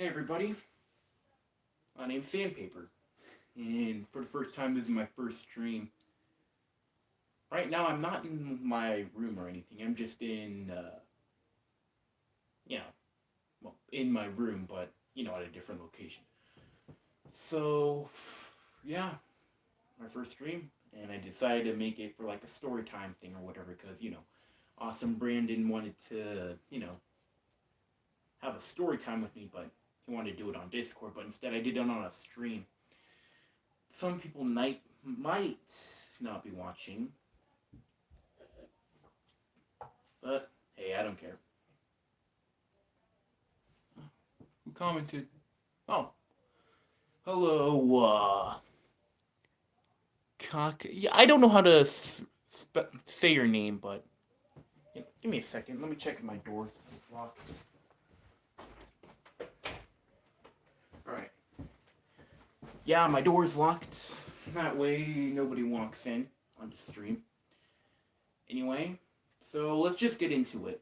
Hey everybody, my name's Sandpaper, and for the first time, this is my first stream. Right now, I'm not in my room or anything. I'm just in, you know, well, in my room, but at a different location. So, yeah, my first stream, and I decided to make it for like a story time thing or whatever, because Awesome Brandon wanted to, have a story time with me, but he wanted to do it on Discord, but instead I did it on a stream. Some people might not be watching, but hey, I don't care. Who commented? Oh, hello, cock. Yeah, I don't know how to say your name, but give me a second. Let me check if my door's locked. All right. Yeah, my door's locked. That way, nobody walks in on the stream. Anyway, so let's just get into it.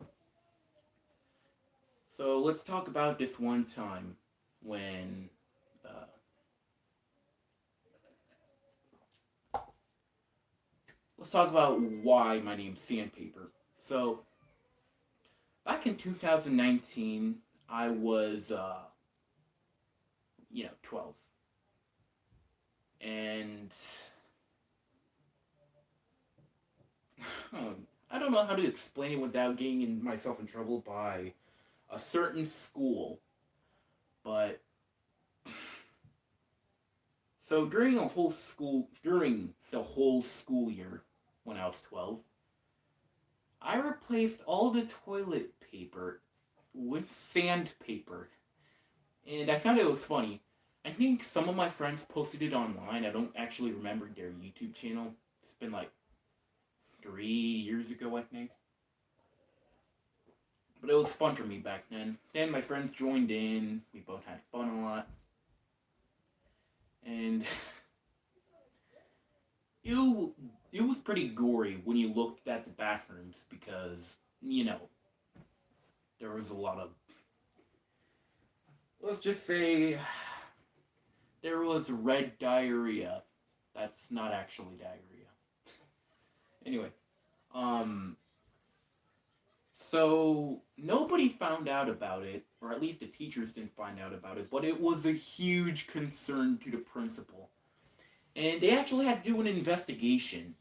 So let's talk about this one time when let's talk about why my name's Sandpaper. So, back in 2019, I was, 12. And I don't know how to explain it without getting myself in trouble by a certain school. But, so during the whole school year when I was 12, I replaced all the toilet paper with sandpaper. And I found it was funny. I think some of my friends posted it online. I don't actually remember their YouTube channel. It's been like 3 years ago, I think. But it was fun for me back then. Then my friends joined in. We both had fun a lot. And it was pretty gory when you looked at the bathrooms because, there was a lot of, let's just say, there was red diarrhea. That's not actually diarrhea. Anyway, um, so nobody found out about it, or at least the teachers didn't find out about it, but it was a huge concern to the principal. And they actually had to do an investigation.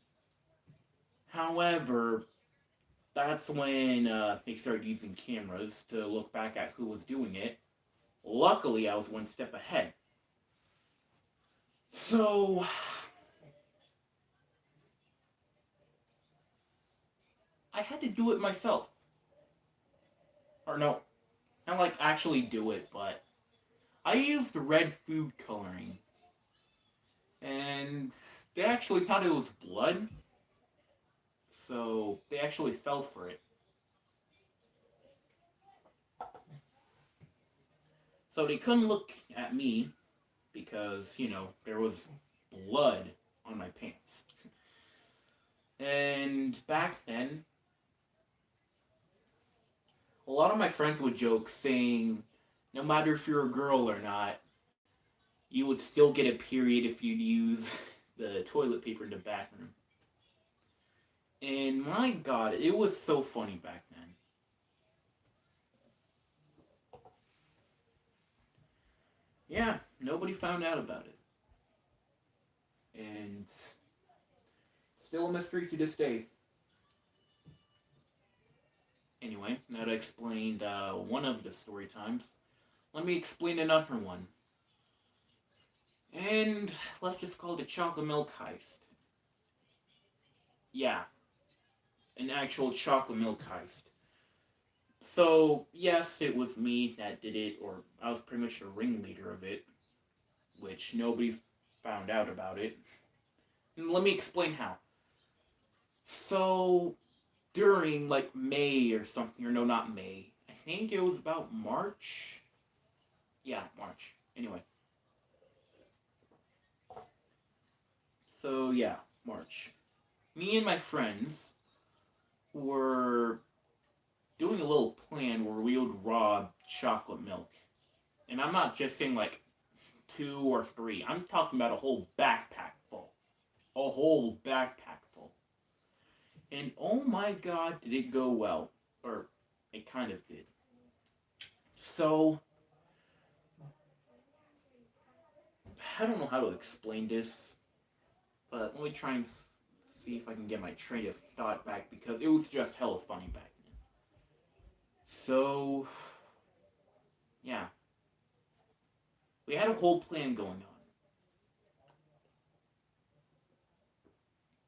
However, that's when they started using cameras to look back at who was doing it. Luckily, I was one step ahead. So, I had to do it myself. Or no, not like actually do it, but I used red food coloring. And they actually thought it was blood. So they actually fell for it. So they couldn't look at me because, there was blood on my pants. And back then, a lot of my friends would joke saying, no matter if you're a girl or not, you would still get a period if you'd use the toilet paper in the bathroom. And my god, it was so funny back then. Yeah, nobody found out about it. And still a mystery to this day. Anyway, now that I explained one of the story times, let me explain another one. And let's just call it a chocolate milk heist. Yeah, an actual chocolate milk heist. So, yes, it was me that did it, or I was pretty much the ringleader of it, which nobody found out about it. And let me explain how. So, during like May or something, or no, not May. I think it was about March. Yeah, March. Anyway. So, yeah, March. Me and my friends were doing a little plan where we would rob chocolate milk. And I'm not just saying like 2 or 3. I'm talking about a whole backpack full. A whole backpack full. And oh my god, did it go well. Or it kind of did. So, I don't know how to explain this, but let me try and see if I can get my train of thought back because it was just hella funny back then. So, yeah, we had a whole plan going on.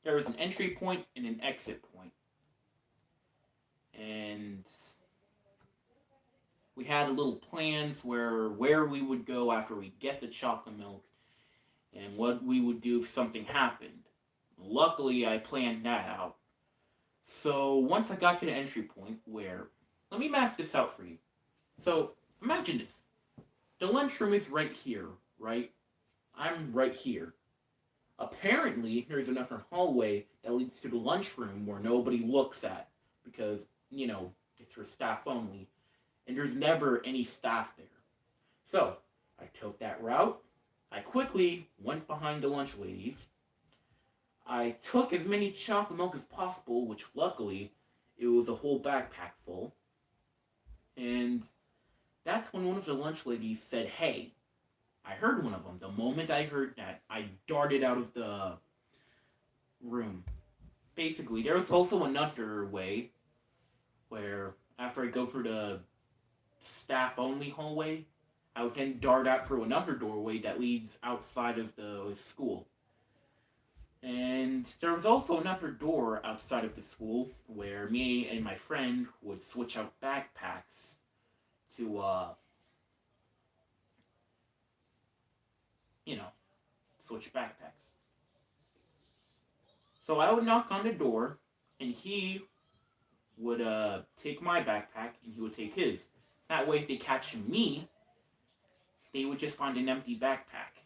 There was an entry point and an exit point, and we had little plans where we would go after we get the chocolate milk and what we would do if something happened. Luckily, I planned that out. So once I got to the entry point where, let me map this out for you. So imagine this. The lunchroom is right here, right? I'm right here. Apparently, there's another hallway that leads to the lunchroom where nobody looks at because, it's for staff only. And there's never any staff there. So, I took that route. I quickly went behind the lunch ladies. I took as many chocolate milk as possible, which luckily, it was a whole backpack full. And that's when one of the lunch ladies said, "Hey," I heard one of them. The moment I heard that, I darted out of the room. Basically, there was also another way where after I go through the staff only hallway, I would then dart out through another doorway that leads outside of the school. And there was also another door outside of the school where me and my friend would switch out backpacks to, you know, switch backpacks. So I would knock on the door, and he would take my backpack, and he would take his. That way, if they catch me, they would just find an empty backpack.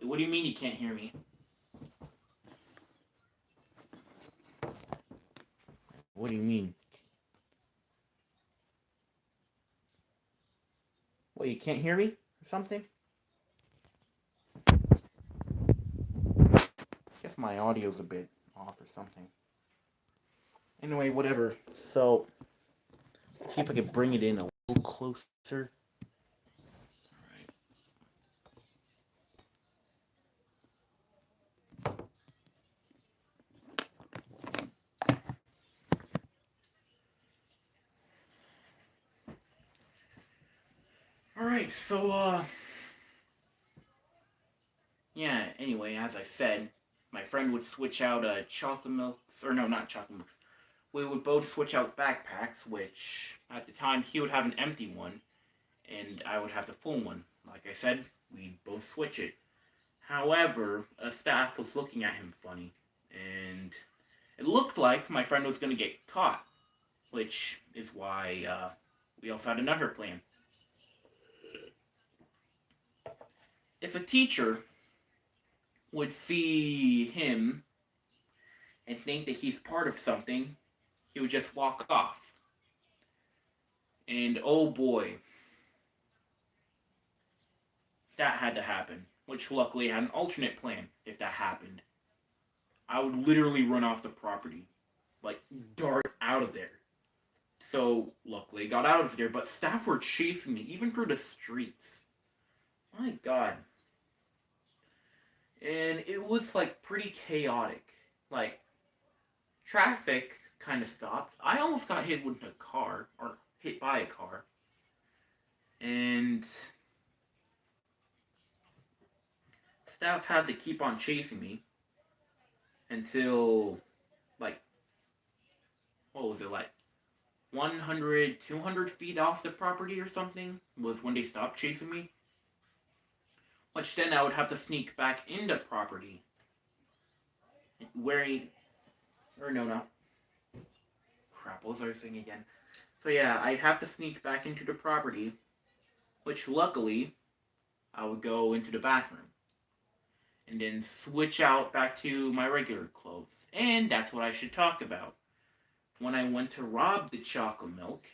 What do you mean you can't hear me? What do you mean? What, you can't hear me or something? I guess my audio's a bit off or something. Anyway, whatever. So, see if I can bring it in a little closer. Alright, so, yeah, anyway, as I said, my friend would switch out chocolate milk, or no, not chocolate milk. We would both switch out backpacks, which at the time he would have an empty one, and I would have the full one. Like I said, we'd both switch it. However, a staff was looking at him funny, and it looked like my friend was going to get caught, which is why we also had another plan. If a teacher would see him and think that he's part of something, he would just walk off. And oh boy, that had to happen. Which luckily I had an alternate plan if that happened. I would literally run off the property. Like, dart out of there. So, luckily I got out of there, but staff were chasing me, even through the streets. My god. And it was, like, pretty chaotic. Like, traffic kind of stopped. I almost got hit with a car, or hit by a car. And staff had to keep on chasing me until, like, what was it, like 100, 200 feet off the property or something was when they stopped chasing me. Which then I would have to sneak back into property. Wearing, or no, not. Crap, what was I saying again? So yeah, I'd have to sneak back into the property, which luckily, I would go into the bathroom. And then switch out back to my regular clothes. And that's what I should talk about. When I went to rob the chocolate milk,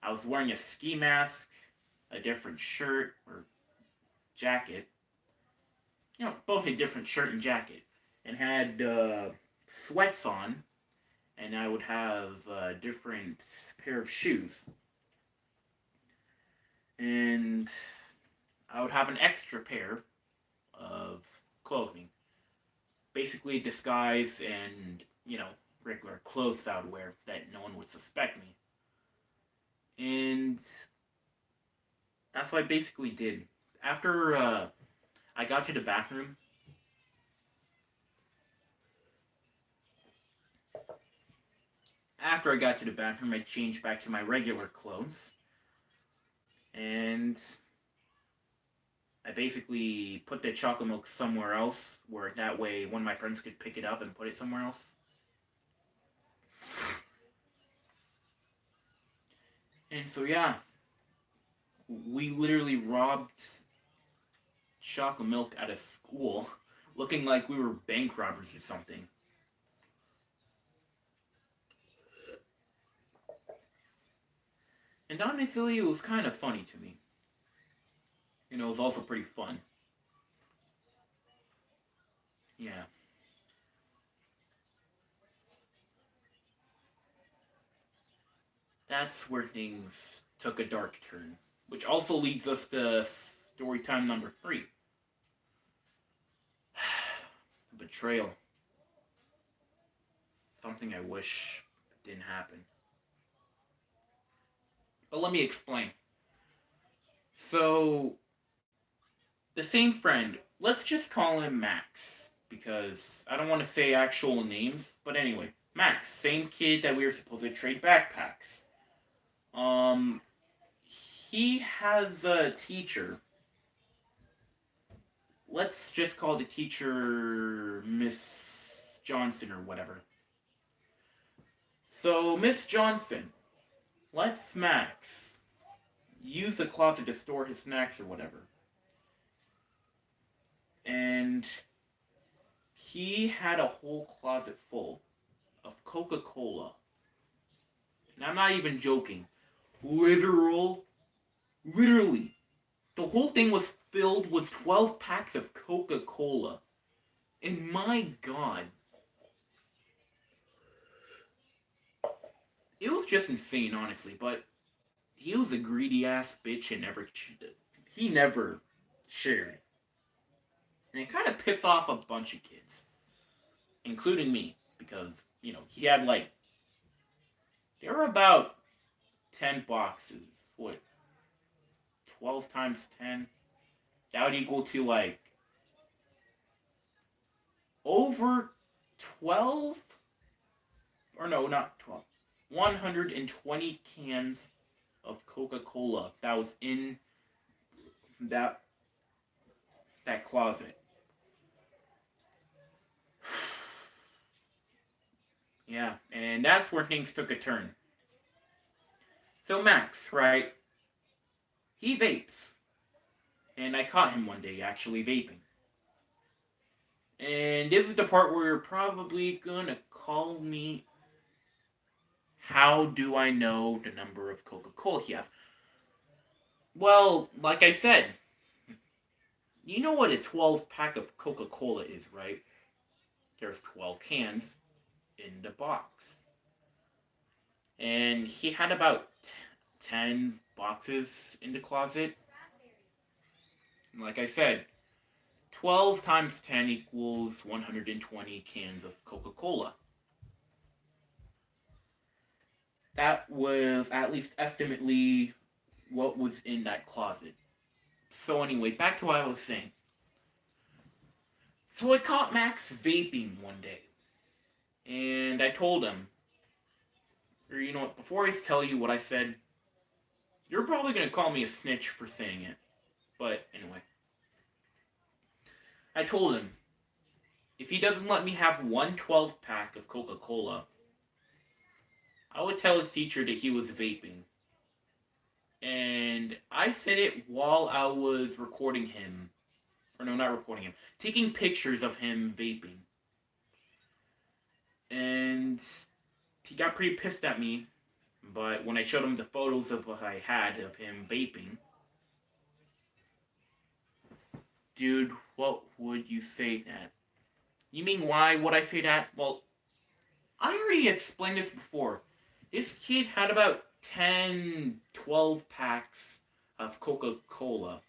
I was wearing a ski mask, a different shirt or jacket. Both a different shirt and jacket, and had sweats on, and I would have a different pair of shoes, and I would have an extra pair of clothing, basically a disguise and regular clothes I would wear that no one would suspect me, and that's what I basically did. After I got to the bathroom, I changed back to my regular clothes, and I basically put the chocolate milk somewhere else, where that way one of my friends could pick it up and put it somewhere else. And so yeah, we literally robbed chocolate milk at a school, looking like we were bank robbers or something. And honestly, it was kind of funny to me. It was also pretty fun. Yeah. That's where things took a dark turn. Which also leads us to story time number 3. Betrayal. Something I wish didn't happen. But let me explain. So, the same friend, let's just call him Max, because I don't want to say actual names, but anyway, Max, same kid that we were supposed to trade backpacks. Um, he has a teacher. Let's just call the teacher Miss Johnson or whatever. So, Miss Johnson lets Max use the closet to store his snacks or whatever. And he had a whole closet full of Coca-Cola. And I'm not even joking. Literally. The whole thing was filled with 12 packs of Coca-Cola. And my god. It was just insane, honestly, but he was a greedy ass bitch and he never shared. And it kind of pissed off a bunch of kids, including me, because, he had there were about 10 boxes. What, 12 times 10? That would equal to over 12, or no, not 12, 120 cans of Coca-Cola that was in that closet. Yeah, and that's where things took a turn. So Max, right? He vapes. And I caught him one day actually vaping. And this is the part where you're probably gonna call me, how do I know the number of Coca-Cola he has? Well, like I said, you know what a 12 pack of Coca-Cola is, right? There's 12 cans in the box. And he had about 10 boxes in the closet. And like I said, 12 times 10 equals 120 cans of Coca-Cola. That was at least estimately what was in that closet. So anyway, back to what I was saying. So I caught Max vaping one day. And I told him, or you know what, before I tell you what I said, you're probably going to call me a snitch for saying it. But anyway. I told him, if he doesn't let me have one 12 pack of Coca-Cola, I would tell his teacher that he was vaping. And I said it while I was recording him. Or no, not recording him. Taking pictures of him vaping. And he got pretty pissed at me. But when I showed him the photos of what I had of him vaping, dude, what would you say that? You mean why would I say that? Well, I already explained this before. This kid had about 10, 12 packs of Coca Cola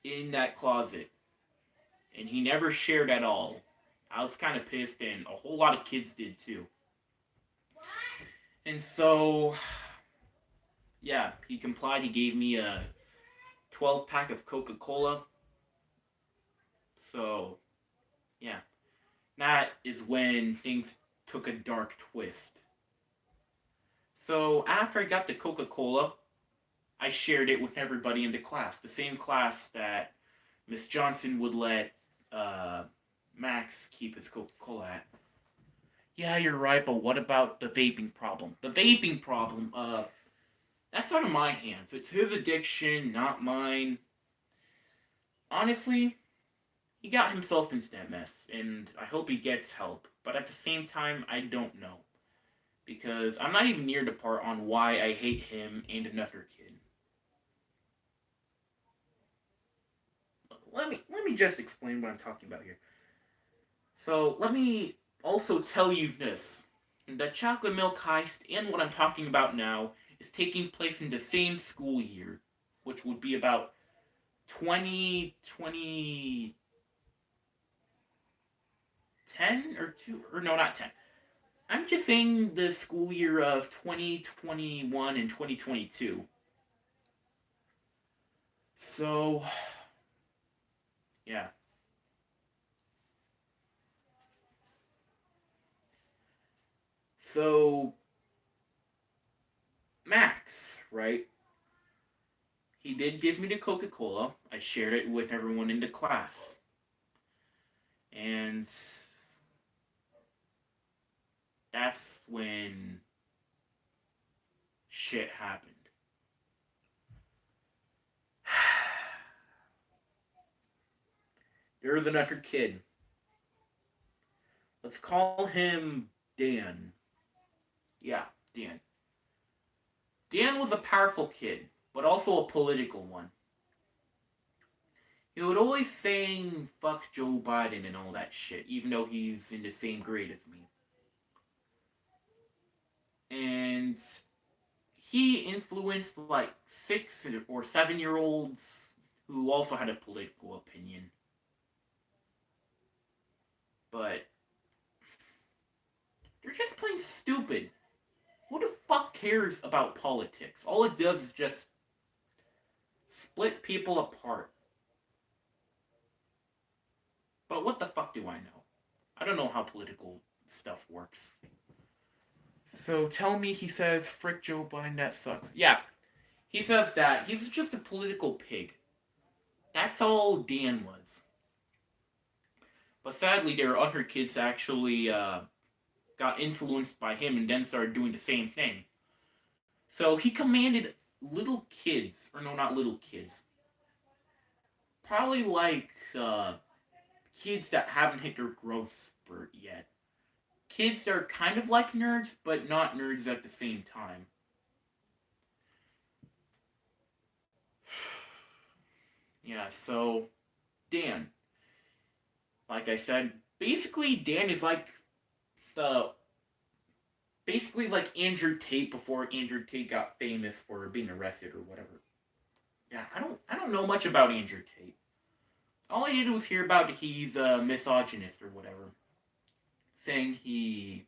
in that closet, and he never shared at all. I was kind of pissed, and a whole lot of kids did too. And so, yeah, he complied. He gave me a 12 pack of Coca Cola. So, yeah, that is when things took a dark twist. So, after I got the Coca Cola, I shared it with everybody in the class. The same class that Miss Johnson would let uh, Max keep his Coca Cola at. Yeah, you're right, but what about the vaping problem? The vaping problem, that's out of my hands. It's his addiction, not mine. Honestly, he got himself into that mess, and I hope he gets help. But at the same time, I don't know. Because I'm not even near the part on why I hate him and another kid. Let me just explain what I'm talking about here. So let me also tell you this. The chocolate milk heist and what I'm talking about now is taking place in the same school year, which would be about 2010 or 2, or no, not 10. I'm just saying the school year of 2021 and 2022. So, yeah. So, Max, right? He did give me the Coca Cola. I shared it with everyone in the class. And that's when shit happened. There was another kid. Let's call him Dan. Yeah, Dan. Dan was a powerful kid, but also a political one. He would always saying fuck Joe Biden and all that shit, even though he's in the same grade as me. And he influenced like 6 or 7 year olds who also had a political opinion. But they're just plain stupid. Who the fuck cares about politics? All it does is just split people apart. But what the fuck do I know? I don't know how political stuff works. So tell me he says, frick Joe Biden, that sucks. Yeah, he says that. He's just a political pig. That's all Dan was. But sadly, there are other kids that actually got influenced by him and then started doing the same thing. So he commanded little kids, or no, not little kids, probably like kids that haven't hit their growth spurt yet. Kids that are kind of like nerds, but not nerds at the same time. Yeah, so Dan, like I said, basically Dan is like the like Andrew Tate before Andrew Tate got famous for being arrested or whatever. Yeah, I don't know much about Andrew Tate. All I did was hear about he's a misogynist or whatever, saying he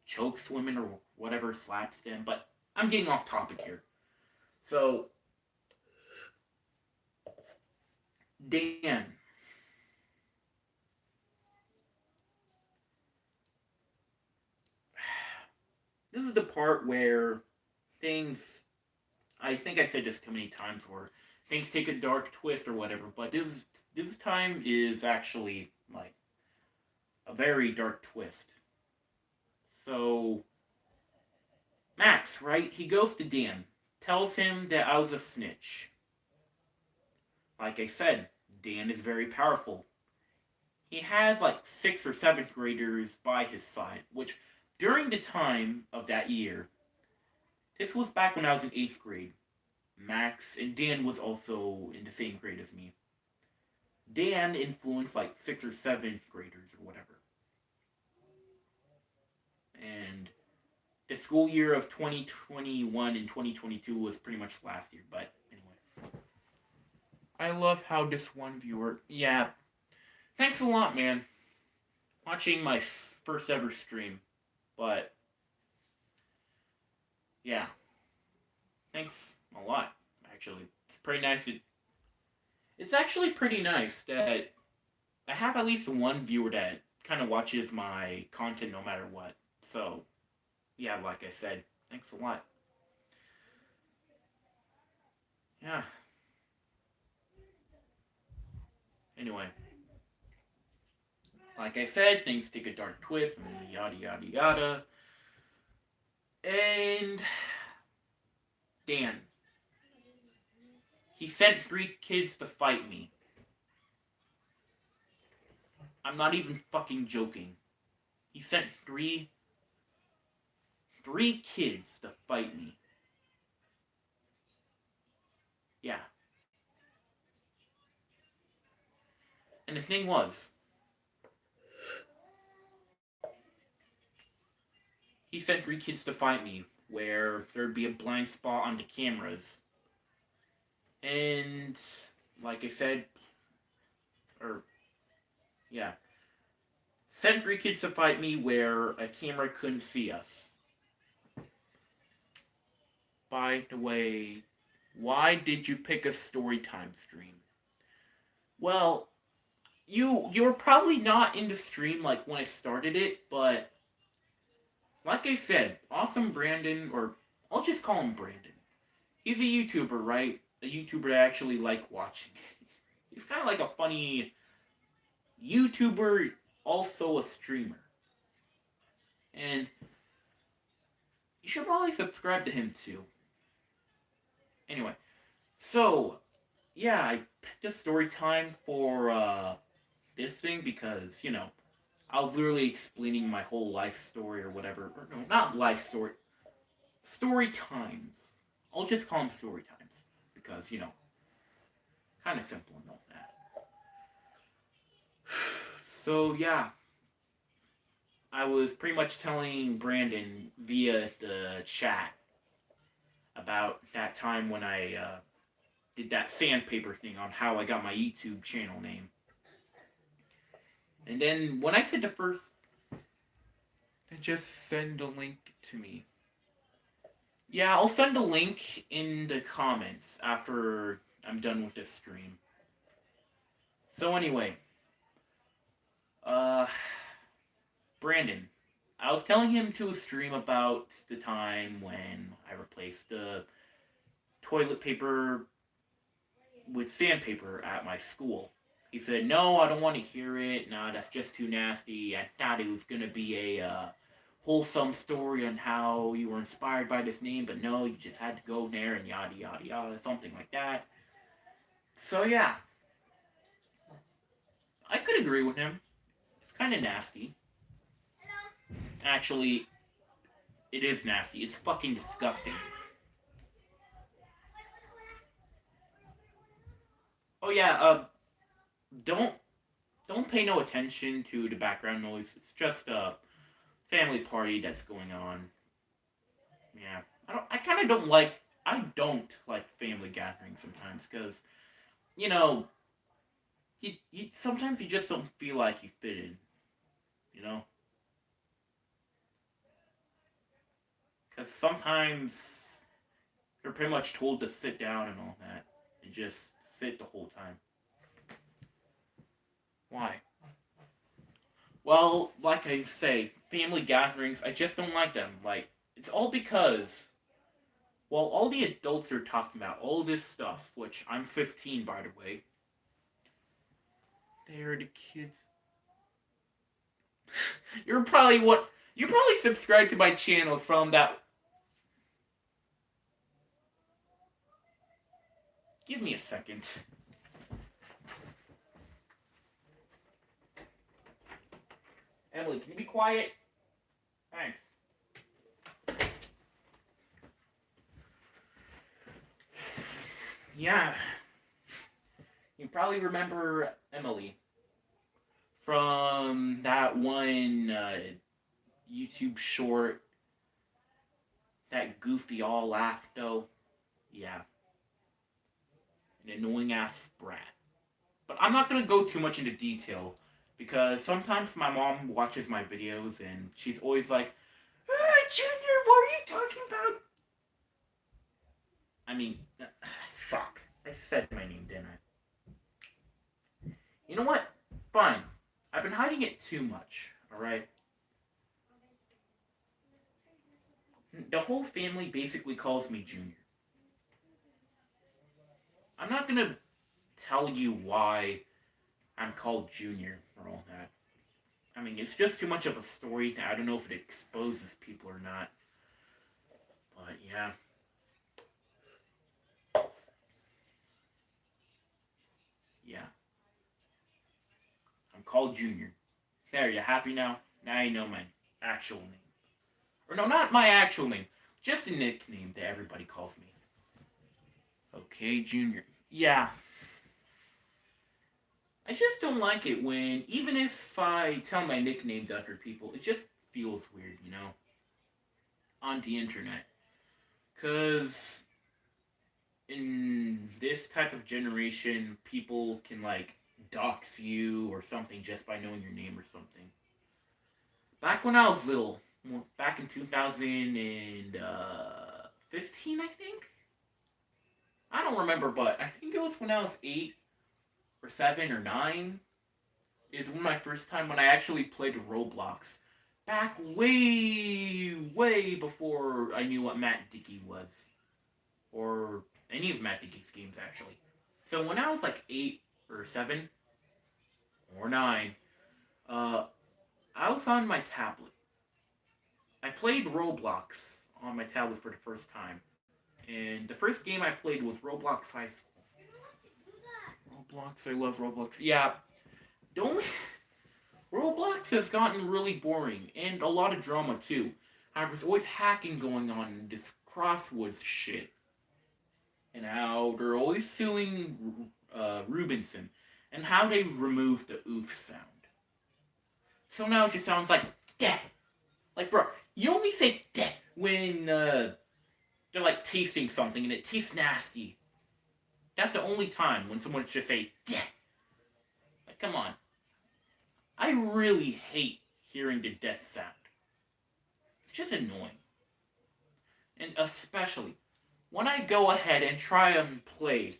chokes women or whatever, slaps them. But I'm getting off topic here. So Dan, this is the part where things. I think I said this too many times, where things take a dark twist or whatever. But this time is actually like a very dark twist. So Max, right? He goes to Dan, tells him that I was a snitch. Like I said, Dan is very powerful. He has like 6th or 7th graders by his side, which during the time of that year, This was back when I was in 8th grade. Max and Dan was also in the same grade as me. Dan influenced like 6th or 7th graders or whatever. And the school year of 2021 and 2022 was pretty much last year, but anyway. I love how this one viewer. Yeah. Thanks a lot, man. Watching my first ever stream. But, yeah. Thanks a lot, actually. It's pretty nice. It's actually pretty nice that I have at least one viewer that kind of watches my content no matter what. So, yeah, like I said, thanks a lot. Yeah. Anyway. Like I said, things take a dark twist, and yada yada yada. And Dan. He sent 3 kids to fight me. I'm not even fucking joking. He sent three kids to fight me. Yeah. And the thing was, he sent 3 kids to fight me where there'd be a blind spot on the cameras. And, like I said, yeah. Sent 3 kids to fight me where a camera couldn't see us. By the way, why did you pick a Storytime stream? Well, you were probably not in the stream like when I started it, but like I said, Awesome Brandon, or I'll just call him Brandon. He's a YouTuber, right? A YouTuber I actually like watching. He's kind of like a funny YouTuber, also a streamer. And you should probably subscribe to him too. Anyway, so yeah, I picked a story time for this thing because, I was literally explaining my whole life story or whatever. Or no, not life story. Story times. I'll just call them story times because, kind of simple and all that. So yeah, I was pretty much telling Brandon via the chat about that time when I did that Sandpaper thing on how I got my YouTube channel name. And then when I said the first, just send a link to me. Yeah, I'll send a link in the comments after I'm done with this stream. So anyway, Brandon, I was telling him to stream about the time when I replaced the toilet paper with sandpaper at my school. He said, no, I don't want to hear it. Nah, that's just too nasty. I thought it was going to be a wholesome story on how you were inspired by this name, but no, you just had to go there and yada yada yada, something like that. So yeah, I could agree with him. It's kind of nasty. Actually, it is nasty. It's fucking disgusting. Oh yeah, don't pay no attention to the background noise. It's just a family party that's going on. Yeah, I don't like family gatherings sometimes because, you know, you sometimes you just don't feel like you fit in, you know? Because sometimes you're pretty much told to sit down and all that, and just sit the whole time. Why? Well, like I say, family gatherings, I just don't like them. Like, it's all because, well, all the adults are talking about all this stuff, which I'm 15, by the way. They're the kids. You probably subscribed to my channel from that. Give me a second. Emily, can you be quiet? Thanks. Yeah, you probably remember Emily from that one YouTube short, that goofy all laugh though. Yeah, an annoying ass brat. But I'm not gonna go too much into detail because sometimes my mom watches my videos and she's always like, Junior, what are you talking about? I mean, fuck. I said my name, didn't I? You know what? Fine. I've been hiding it too much, alright? The whole family basically calls me Junior. I'm not gonna tell you why I'm called Junior or all that. I mean, it's just too much of a story. I don't know if it exposes people or not. But yeah. Yeah. I'm called Junior. There, you happy now? Now you know my actual name. Or no, not my actual name. Just a nickname that everybody calls me. Okay, Junior. Yeah. I just don't like it when, even if I tell my nickname to other people, it just feels weird, you know? On the internet. Because in this type of generation, people can, like, dox you or something just by knowing your name or something. Back when I was little, back in 2015, I think? I don't remember, but I think it was when I was 8 or 7 or 9 is when my first time when I actually played Roblox. Back way, way before I knew what Matt Dickey was. Or any of Matt Dickey's games, actually. So when I was like 8 or 7 or 9, uh, I was on my tablet. I played Roblox on my tablet for the first time. And the first game I played was Roblox High School. Roblox, I love Roblox. Yeah, the only Roblox has gotten really boring and a lot of drama too. There's always hacking going on and this crosswords shit, and how they're always suing Rubinson, and how they removed the oof sound. So now it just sounds like "deh." Like, bro, you only say "deh" when they're like tasting something and it tastes nasty. That's the only time when someone just say "deh." Like, come on. I really hate hearing the death sound. It's just annoying. And especially when I go ahead and try and play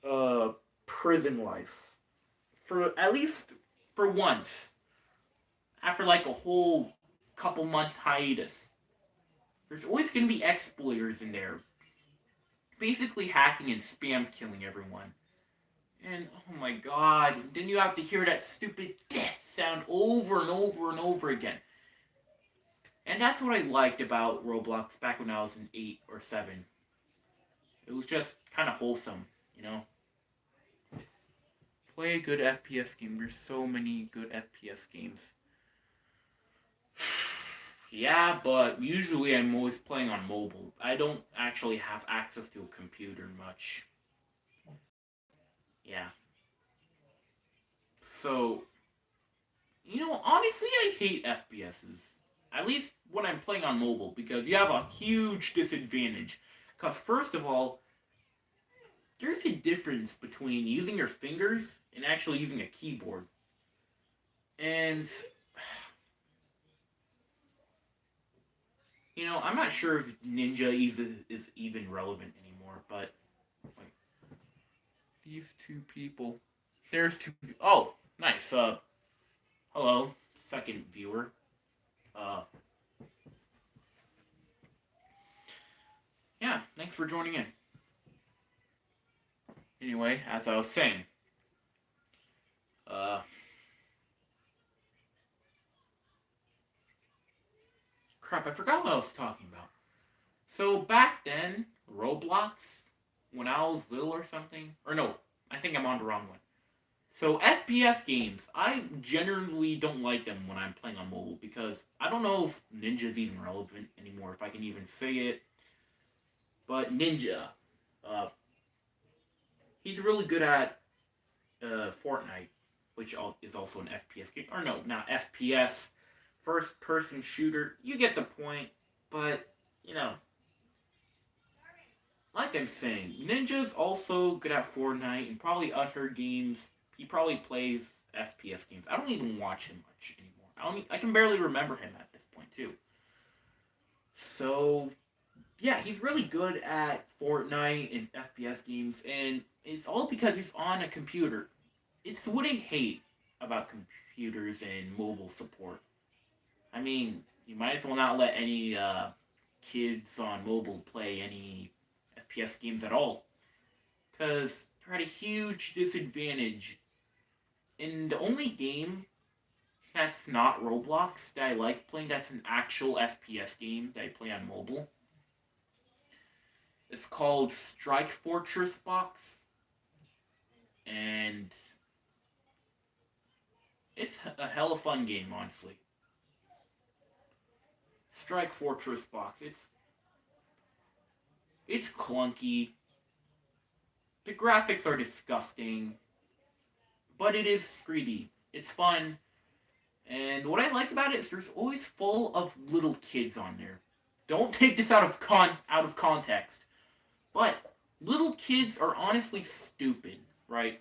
uh, Prison Life for at least for once after like a whole couple month hiatus. There's always going to be exploiters in there, basically hacking and spam killing everyone. And oh my god, then you have to hear that stupid death sound over and over and over again. And that's what I liked about Roblox back when I was in 8 or 7. It was just kind of wholesome, you know? Play a good FPS game. There's so many good FPS games. Yeah, but usually I'm always playing on mobile. I don't actually have access to a computer much. Yeah. So, you know, honestly, I hate FPSs. At least when I'm playing on mobile, because you have a huge disadvantage. Because, first of all, there's a difference between using your fingers and actually using a keyboard. And, you know, I'm not sure if Ninja is even relevant anymore, but, like, these two people. There's two. Oh, nice. Hello, second viewer. Uh, yeah, thanks for joining in. Anyway, as I was saying, uh, crap, I forgot what I was talking about. So back then, Roblox, when I was little or something, or no, I think I'm on the wrong one. So FPS games, I generally don't like them when I'm playing on mobile because I don't know if Ninja's even relevant anymore, if I can even say it. But Ninja, uh, He's really good at Fortnite, which is also an FPS game. Or no, not FPS. First person shooter. You get the point. But, you know, like I'm saying, Ninja's also good at Fortnite and probably other games. He probably plays FPS games. I don't even watch him much anymore. I can barely remember him at this point, too. So, yeah, he's really good at Fortnite and FPS games, and it's all because he's on a computer. It's what I hate about computers and mobile support. I mean, you might as well not let any kids on mobile play any FPS games at all, because they're at a huge disadvantage. And the only game that's not Roblox that I like playing that's an actual FPS game that I play on mobile, it's called Strike Fortress Box, and it's a hella fun game, honestly. Strike Fortress Box. It's clunky. The graphics are disgusting, but it is 3D. It's fun, and what I like about it is there's always full of little kids on there. Don't take this out of context, but little kids are honestly stupid, right?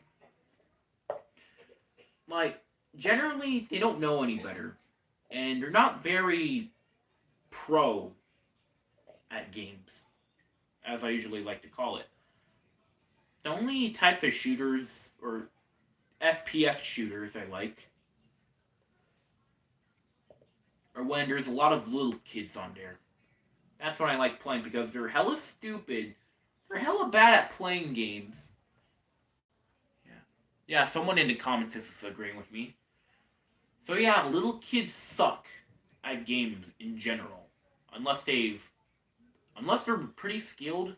Like generally they don't know any better, and they're not very pro at games, as I usually like to call it. The only types of shooters or FPS shooters I like are when there's a lot of little kids on there. That's when I like playing because they're hella stupid. They're hella bad at playing games. Yeah. Yeah, someone in the comments is agreeing with me. So yeah, little kids suck at games in general. Unless they've unless they're pretty skilled,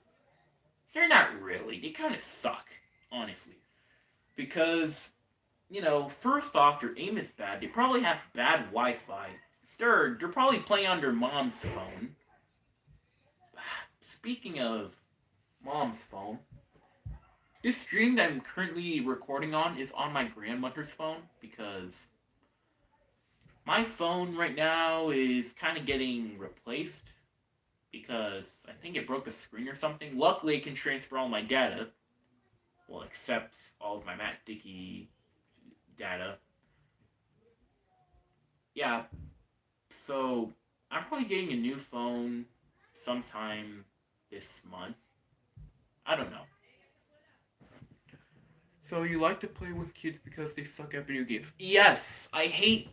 they're not really. They kind of suck, honestly. Because, first off, their aim is bad. They probably have bad Wi Fi. Third, they're probably playing on their mom's phone. Speaking of mom's phone, this stream that I'm currently recording on is on my grandmother's phone because my phone right now is kind of getting replaced because I think it broke a screen or something. Luckily, it can transfer all my data. Well, except all of my Matt Dickey data. Yeah, so I'm probably getting a new phone sometime this month. I don't know. So you like to play with kids because they suck at video games? Yes, I hate.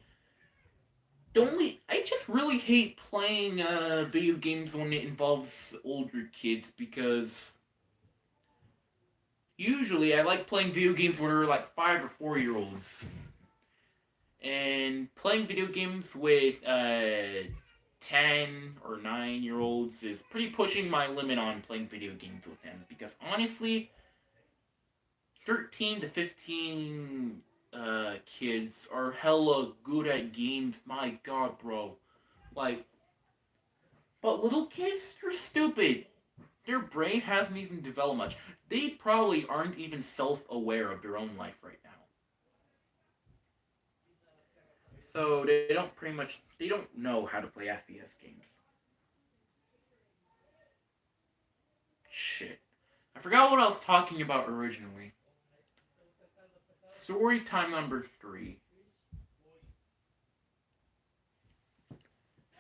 I just really hate playing video games when it involves older kids because usually I like playing video games where they're like 5 or 4 year olds. And playing video games with 10 or 9 year olds is pretty pushing my limit on playing video games with them. Because honestly, 13 to 15 kids are hella good at games. My god, bro. Like, but little kids, they're stupid. Their brain hasn't even developed much. They probably aren't even self aware of their own life right now. So they don't know how to play FPS games. Shit. I forgot what I was talking about originally. Storytime number 3.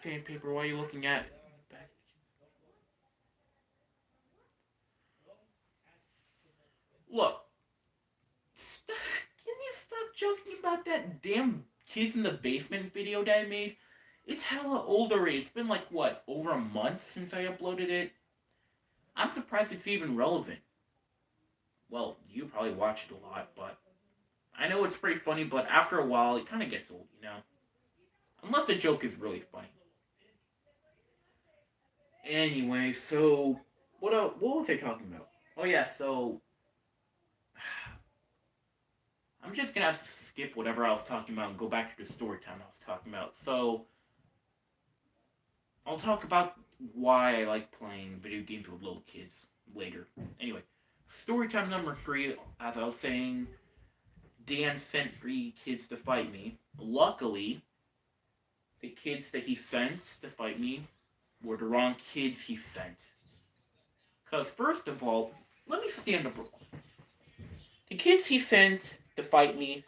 Sandpaper, why are you looking at back? Look. Can you stop joking about that damn kids in the basement video that I made? It's hella old already. It's been like, what, over a month since I uploaded it? I'm surprised it's even relevant. Well, you probably watch it a lot, but I know it's pretty funny, but after a while, it kind of gets old, you know? Unless the joke is really funny. Anyway, so what was I talking about? Oh yeah, so I'm just gonna have to skip whatever I was talking about and go back to the story time I was talking about. So I'll talk about why I like playing video games with little kids later. Anyway, Storytime number 3, as I was saying, Dan sent 3 kids to fight me. Luckily, the kids that he sent to fight me were the wrong kids he sent. Because, first of all, let me stand up real quick. The kids he sent to fight me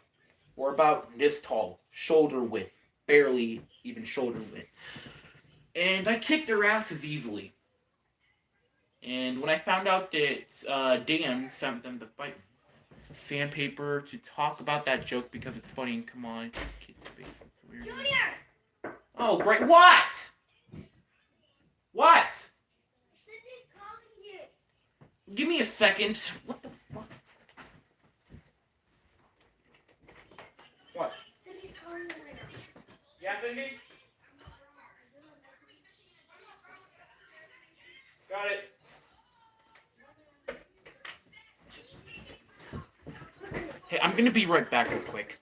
were about this tall, shoulder width, barely even shoulder width. And I kicked their asses easily. And when I found out that Dan sent them to fight me, Sandpaper to talk about that joke because it's funny. Come on, Junior. Oh, great! What? What? Cindy's calling you. Give me a second. What the fuck? What? Cindy's calling you right now. Yeah, Cindy. Got it. Hey, I'm gonna be right back real quick.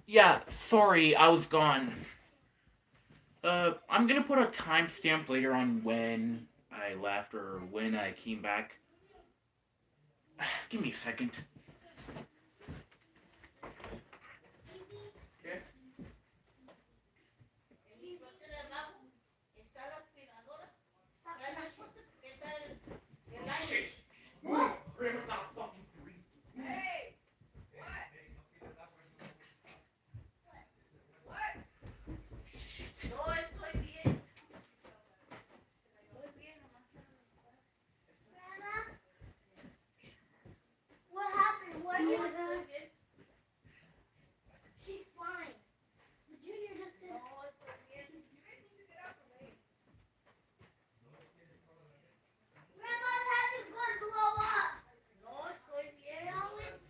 Yeah, sorry, I was gone. I'm gonna put a timestamp later on when I left or when I came back. Give me a second. Okay. Shit. What? Grandma's not fucking free. Hey! What? What? Shit. No, estoy bien. Estoy bien, nomás. Grandma? What happened? What happened? She's fine. Junior just said. No, estoy bien. You guys need to get out the way. Grandma's head is going to blow up. No, estoy bien. No, it's.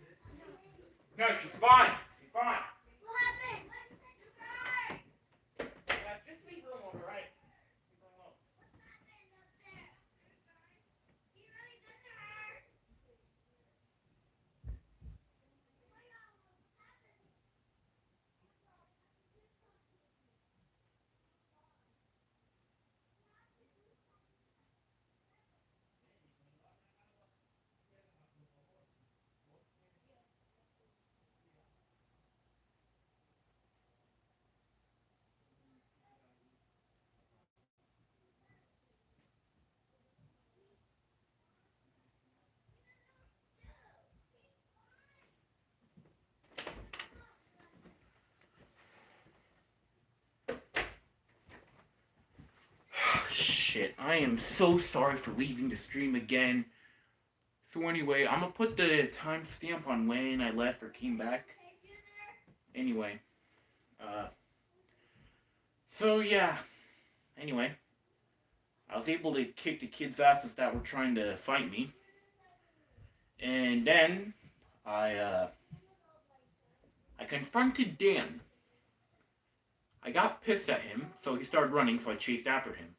No, she's fine. She's fine. What happened? You guys. Yeah, just leave her alone, right? Leave her alone. What happened up there? He really did to her. Shit, I am so sorry for leaving the stream again. So anyway, I'm gonna put the timestamp on when I left or came back. Anyway, so yeah. Anyway, I was able to kick the kids' asses that were trying to fight me. And then I uh, I confronted Dan. I got pissed at him, so he started running, so I chased after him.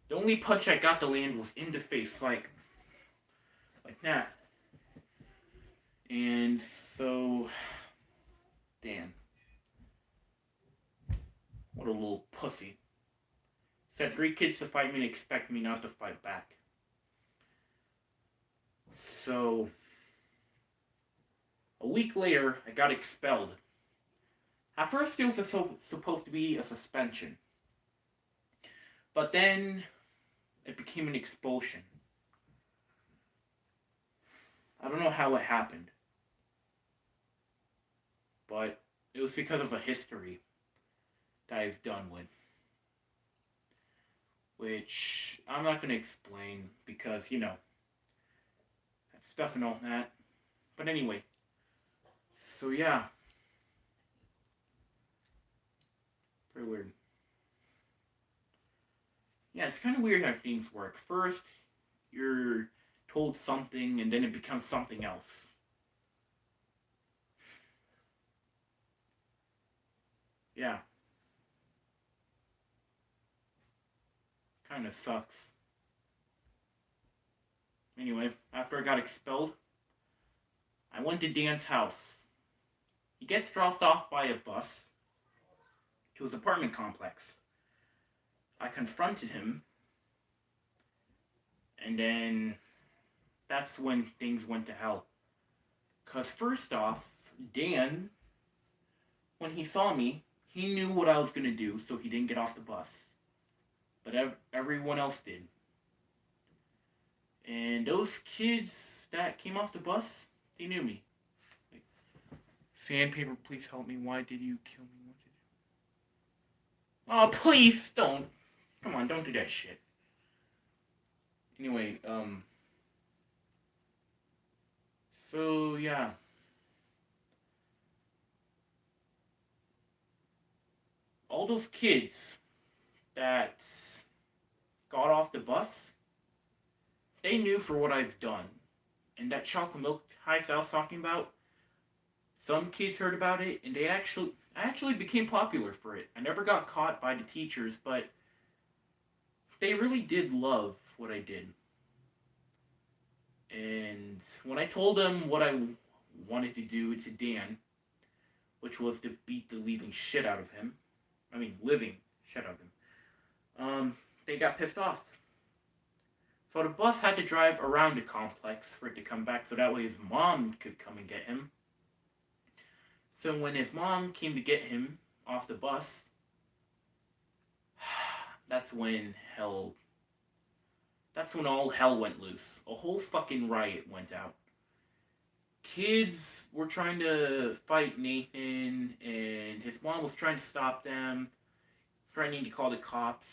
The only punch I got to land was in the face, like that. And so, Dan, what a little pussy. Sent 3 kids to fight me and expect me not to fight back. So, a week later, I got expelled. At first, it was supposed to be a suspension. But then, it became an expulsion. I don't know how it happened. But it was because of a history that I've done with. Which I'm not going to explain because, stuff and all that. But anyway. So yeah. Very weird. Yeah, it's kind of weird how things work. First, you're told something and then it becomes something else. Yeah. Kind of sucks. Anyway, after I got expelled, I went to Dan's house. He gets dropped off by a bus to his apartment complex. I confronted him, and then that's when things went to hell. Because first off, Dan, when he saw me, he knew what I was going to do, so he didn't get off the bus. But everyone else did. And those kids that came off the bus, they knew me. Like, Sandpaper, please help me. Why did you kill me? What did you... Oh, please, don't. Come on, don't do that shit. Anyway, so, yeah. All those kids that got off the bus, they knew for what I've done. And that chocolate milk heist I was talking about, some kids heard about it, and I actually became popular for it. I never got caught by the teachers, but they really did love what I did. And when I told them what I wanted to do to Dan, which was to beat the living shit out of him, they got pissed off. So the bus had to drive around the complex for it to come back, so that way his mom could come and get him. So when his mom came to get him off the bus, that's when all hell went loose. A whole fucking riot went out. Kids were trying to fight Nathan, and his mom was trying to stop them, threatening to call the cops.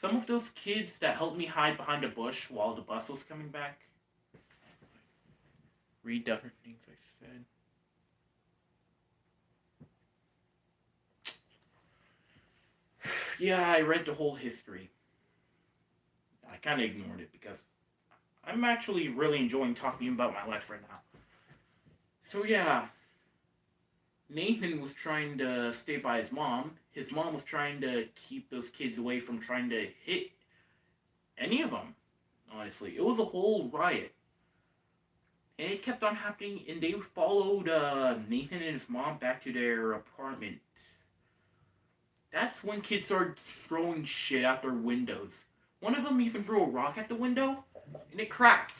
Some of those kids that helped me hide behind a bush while the bus was coming back. Read the other things I said. Yeah, I read the whole history. I kind of ignored it because I'm actually really enjoying talking about my life right now. So yeah, Nathan was trying to stay by his mom. His mom was trying to keep those kids away from trying to hit any of them, honestly. It was a whole riot. And it kept on happening, and they followed Nathan and his mom back to their apartment. That's when kids started throwing shit out their windows. One of them even threw a rock at the window, and it cracked.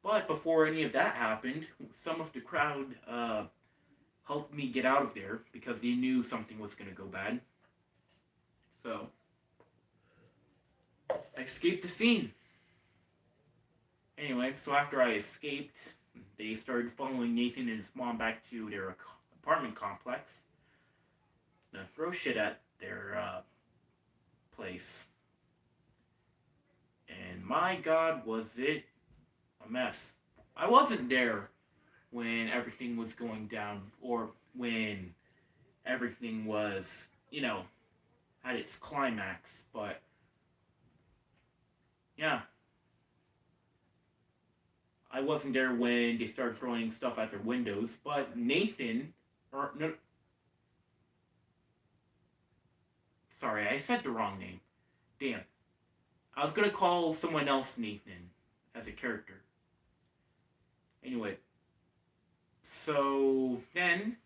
But before any of that happened, some of the crowd helped me get out of there because they knew something was going to go bad. So, I escaped the scene. Anyway, so after I escaped, they started following Nathan and his mom back to their apartment complex. To throw shit at their place. And my God, was it a mess. I wasn't there when everything was going down, or when everything was, at its climax, but yeah. I wasn't there when they started throwing stuff at their windows, but Nathan, or no, sorry, I said the wrong name. Damn. I was gonna call someone else Nathan as a character. Anyway, so then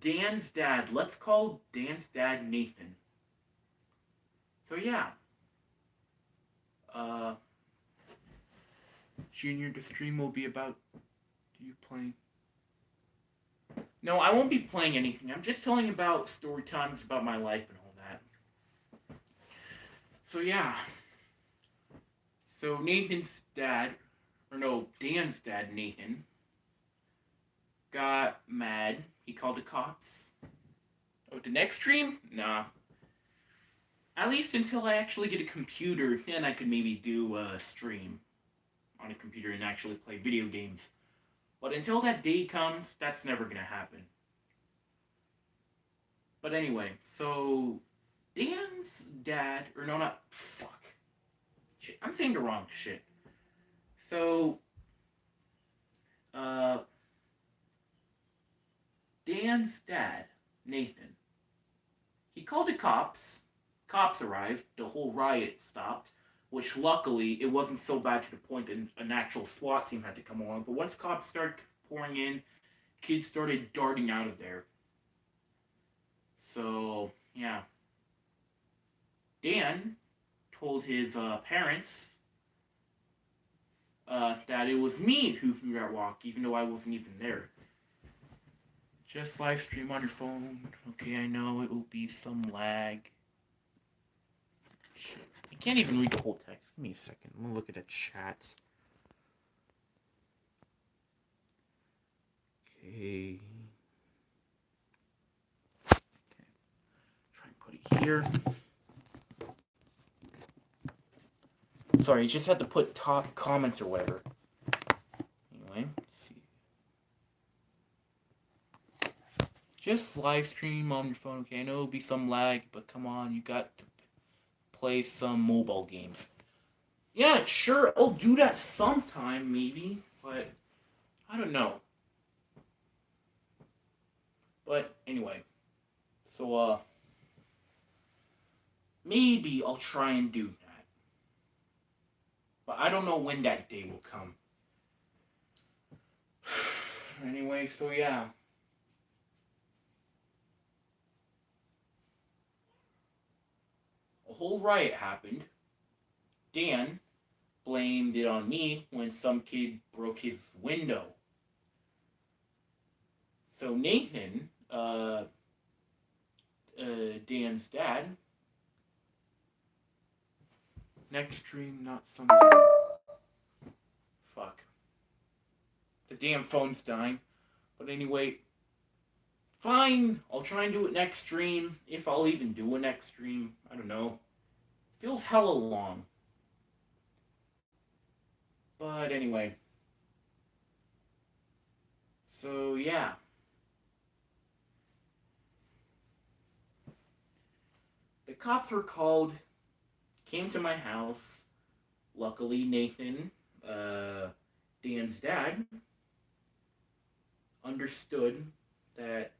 Dan's dad, let's call Dan's dad Nathan. So yeah, uh, Junior, the stream will be about you playing. No, I won't be playing anything. I'm just telling about story times about my life and all that. So yeah. So Nathan's dad, or no, Dan's dad, Nathan, got mad. He called the cops. Oh, the next stream? Nah. At least until I actually get a computer, then I could maybe do a stream on a computer and actually play video games. But until that day comes, that's never gonna happen. But anyway, so Dan's dad, or no, not, fuck. Shit, I'm saying the wrong shit. So, Dan's dad, Nathan, he called the cops. Cops arrived. The whole riot stopped, which luckily it wasn't so bad to the point that an actual SWAT team had to come along. But once cops started pouring in, kids started darting out of there. So, yeah. Dan told his parents that it was me who threw that rock, even though I wasn't even there. Just live stream on your phone. Okay, I know it will be some lag. Shit. I can't even read the whole text. Give me a second. I'm gonna look at the chat. Okay. Try and put it here. Sorry, you just had to put top comments or whatever. Anyway, let's see. Just live stream on your phone. Okay, I know it'll be some lag, but come on, you got to play some mobile games. Yeah, sure, I'll do that sometime, maybe, but I don't know. But anyway, so maybe I'll try and do that. But I don't know when that day will come. Anyway, so yeah. A whole riot happened. Dan blamed it on me when some kid broke his window. So Nathan, Dan's dad, next stream, not sometime. Fuck. The damn phone's dying. But anyway, fine. I'll try and do it next stream. If I'll even do a next stream. I don't know. Feels hella long. But anyway. So yeah. The cops were called, came to my house. Luckily, Nathan, Dan's dad, understood that,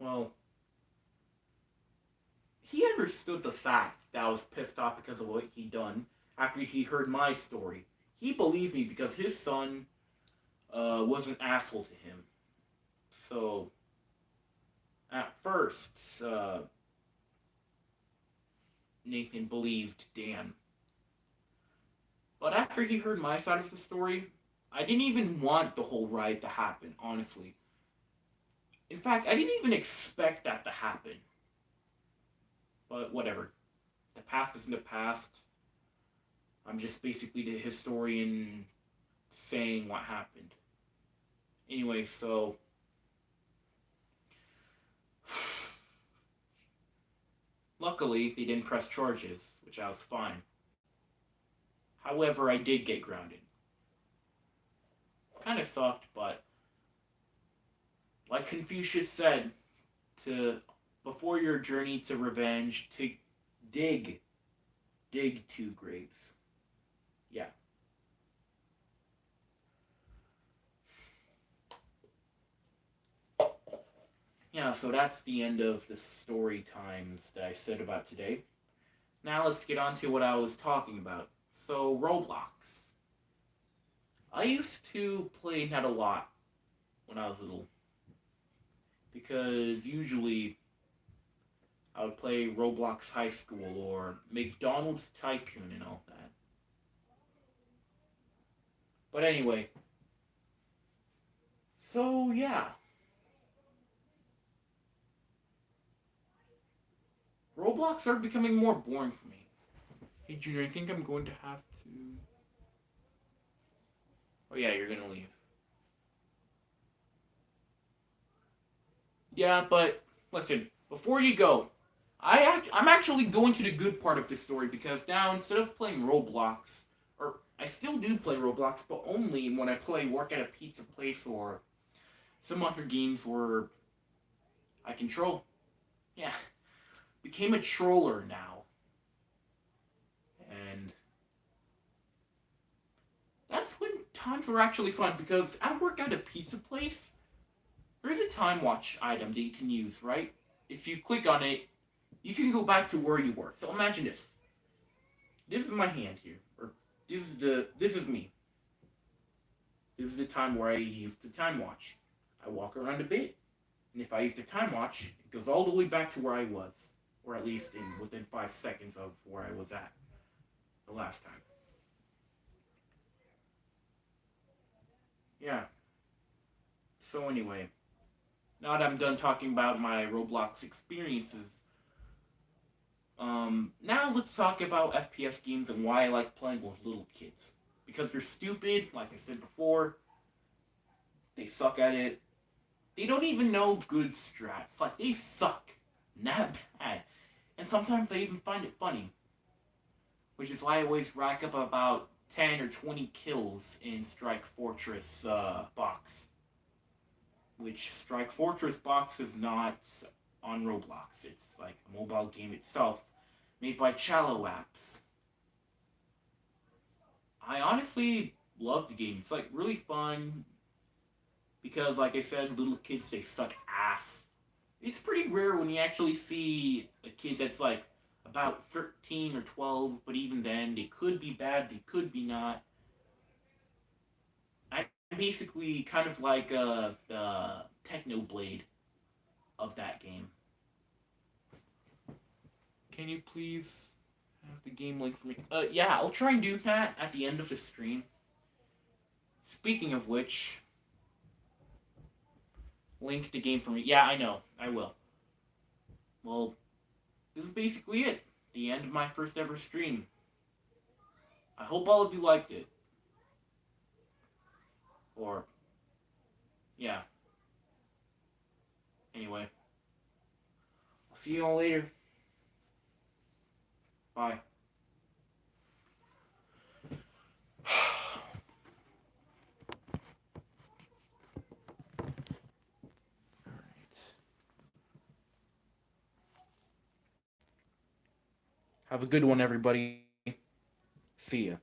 well, he understood the fact that I was pissed off because of what he'd done after he heard my story. He believed me because his son was an asshole to him. So, at first, Nathan believed Dan. But after he heard my side of the story, I didn't even want the whole riot to happen, honestly. In fact, I didn't even expect that to happen. But whatever. The past isn't the past. I'm just basically the historian saying what happened. Anyway, so luckily, they didn't press charges, which I was fine. However, I did get grounded. Kind of sucked, but like Confucius said, before your journey to revenge, to dig 2 graves. yeah. Yeah, so that's the end of the story times that I said about today. Now let's get on to what I was talking about. So, Roblox. I used to play that a lot when I was little. Because usually I would play Roblox High School or McDonald's Tycoon and all that. But anyway, so yeah. Roblox started becoming more boring for me. Hey Junior, I think I'm going to have to... Oh yeah, you're gonna leave. Yeah, but listen, before you go, I'm actually going to the good part of this story because now instead of playing Roblox, or I still do play Roblox, but only when I play work at a pizza place or some other games where I control. Yeah, became a troller now, and that's when times were actually fun because I work at a pizza place. There's a time watch item that you can use, right? If you click on it, you can go back to where you were. So imagine this. This is my hand here, or this is me. This is the time where I use the time watch. I walk around a bit, and if I use the time watch, it goes all the way back to where I was, or at least in within 5 seconds of where I was at the last time. Yeah. So anyway, now that I'm done talking about my Roblox experiences, now let's talk about FPS games and why I like playing with little kids. Because they're stupid, like I said before. They suck at it. They don't even know good strats. Like, they suck. Not bad. And sometimes they even find it funny. Which is why I always rack up about 10 or 20 kills in Strike Fortress box. Which Strike Fortress box is not on Roblox. It's like a mobile game itself made by Challo Apps. I honestly love the game. It's like really fun because, like I said, little kids they suck ass. It's pretty rare when you actually see a kid that's like about 13 or 12, but even then, they could be bad, they could be not. I'm basically kind of like the Techno Blade of that game. Can you please have the game link for me? Yeah, I'll try and do that at the end of the stream. Speaking of which, link the game for me. Yeah, I know. I will. Well, this is basically it. The end of my first ever stream. I hope all of you liked it. Or, yeah. Anyway, I'll see you all later. Bye. Have a good one, everybody. See ya.